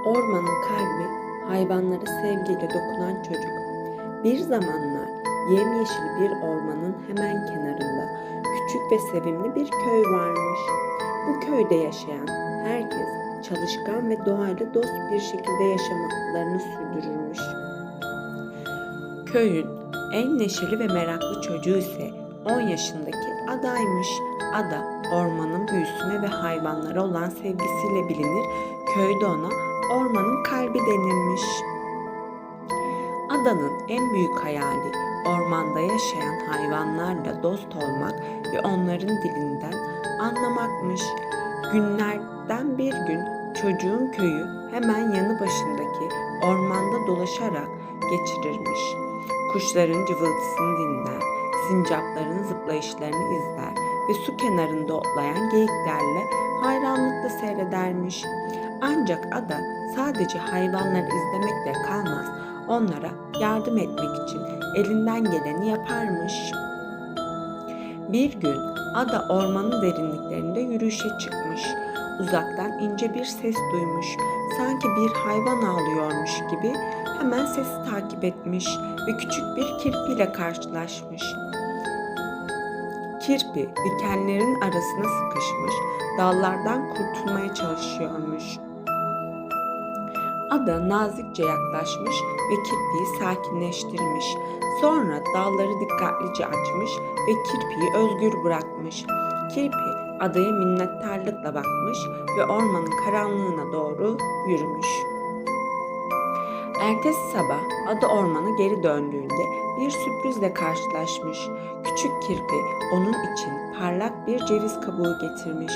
Ormanın kalbi, hayvanlara sevgiyle dokunan çocuk. Bir zamanlar yemyeşil bir ormanın hemen kenarında küçük ve sevimli bir köy varmış. Bu köyde yaşayan herkes çalışkan ve doğayla dost bir şekilde yaşamalarını sürdürürmüş. Köyün en neşeli ve meraklı çocuğu ise 10 yaşındaki Ada'ymış. Ada, ormanın büyüsüne ve hayvanlara olan sevgisiyle bilinir. Köyde ona ormanın kalbi denilmiş. Ada'nın en büyük hayali ormanda yaşayan hayvanlarla dost olmak ve onların dilinden anlamakmış. Günlerden bir gün çocuğun köyü hemen yanı başındaki ormanda dolaşarak geçirirmiş. Kuşların cıvıltısını dinler, sincapların zıplayışlarını izler ve su kenarında otlayan geyiklerle hayranlıkla seyredermiş. Ancak Ada sadece hayvanları izlemekle kalmaz, onlara yardım etmek için elinden geleni yaparmış. Bir gün Ada ormanın derinliklerinde yürüyüşe çıkmış. Uzaktan ince bir ses duymuş. Sanki bir hayvan ağlıyormuş gibi hemen sesi takip etmiş ve küçük bir kirpiyle karşılaşmış. Kirpi dikenlerin arasına sıkışmış, dallardan kurtulmaya çalışıyormuş. Ada nazikçe yaklaşmış ve kirpiyi sakinleştirmiş. Sonra dalları dikkatlice açmış ve kirpiyi özgür bırakmış. Kirpi adaya minnettarlıkla bakmış ve ormanın karanlığına doğru yürümüş. Ertesi sabah Ada ormana geri döndüğünde bir sürprizle karşılaşmış. Küçük kirpi onun için parlak bir ceviz kabuğu getirmiş.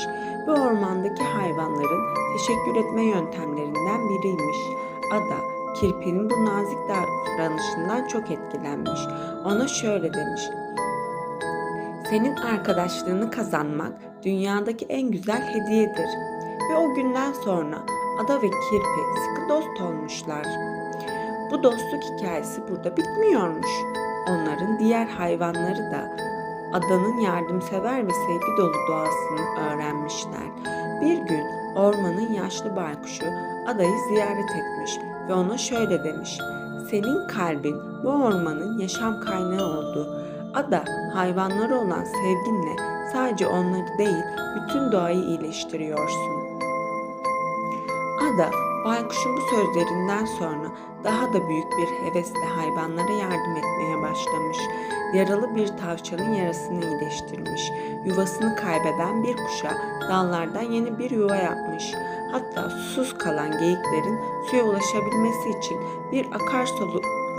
Bu ormandaki hayvanların teşekkür etme yöntemlerinden biriymiş. Ada, kirpinin bu nazik davranışından çok etkilenmiş. Ona şöyle demiş: "Senin arkadaşlığını kazanmak dünyadaki en güzel hediyedir." Ve o günden sonra Ada ve kirpi sıkı dost olmuşlar. Bu dostluk hikayesi burada bitmiyormuş. Onların diğer hayvanları da adanın yardımsever ve sevgi dolu doğasını öğrenmişler. Bir gün ormanın yaşlı baykuşu adayı ziyaret etmiş ve ona şöyle demiş: "Senin kalbin bu ormanın yaşam kaynağı oldu. Ada, hayvanlara olan sevginle sadece onları değil, bütün doğayı iyileştiriyorsun." Ada, baykuşun bu sözlerinden sonra daha da büyük bir hevesle hayvanlara yardım etmeye başlamış. Yaralı bir tavşanın yarasını iyileştirmiş. Yuvasını kaybeden bir kuşa dallardan yeni bir yuva yapmış. Hatta susuz kalan geyiklerin suya ulaşabilmesi için bir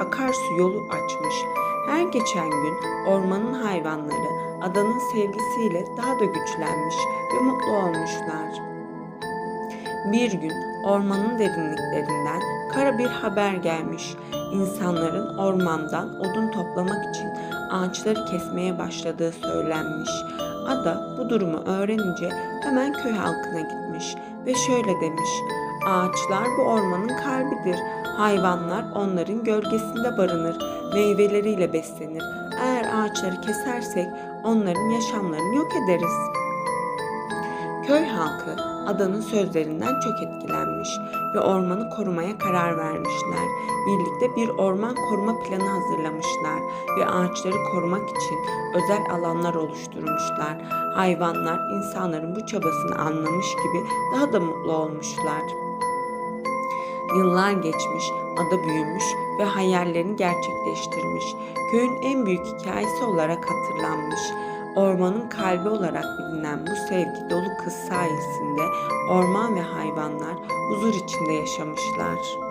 akarsu yolu açmış. Her geçen gün ormanın hayvanları adanın sevgisiyle daha da güçlenmiş ve mutlu olmuşlar. Bir gün ormanın derinliklerinden kara bir haber gelmiş. İnsanların ormandan odun toplamak için ağaçları kesmeye başladığı söylenmiş. Ada bu durumu öğrenince hemen köy halkına gitmiş ve şöyle demiş: "Ağaçlar bu ormanın kalbidir. Hayvanlar onların gölgesinde barınır, meyveleriyle beslenir. Eğer ağaçları kesersek onların yaşamlarını yok ederiz." Köy halkı adanın sözlerinden çok etkilenmiş ve ormanı korumaya karar vermişler. Birlikte bir orman koruma planı hazırlamışlar ve ağaçları korumak için özel alanlar oluşturmuşlar. Hayvanlar insanların bu çabasını anlamış gibi daha da mutlu olmuşlar. Yıllar geçmiş, ada büyümüş ve hayallerini gerçekleştirmiş. Köyün en büyük hikayesi olarak hatırlanmış. Ormanın kalbi olarak bilinen bu sevgi dolu kız sayesinde orman ve hayvanlar huzur içinde yaşamışlar.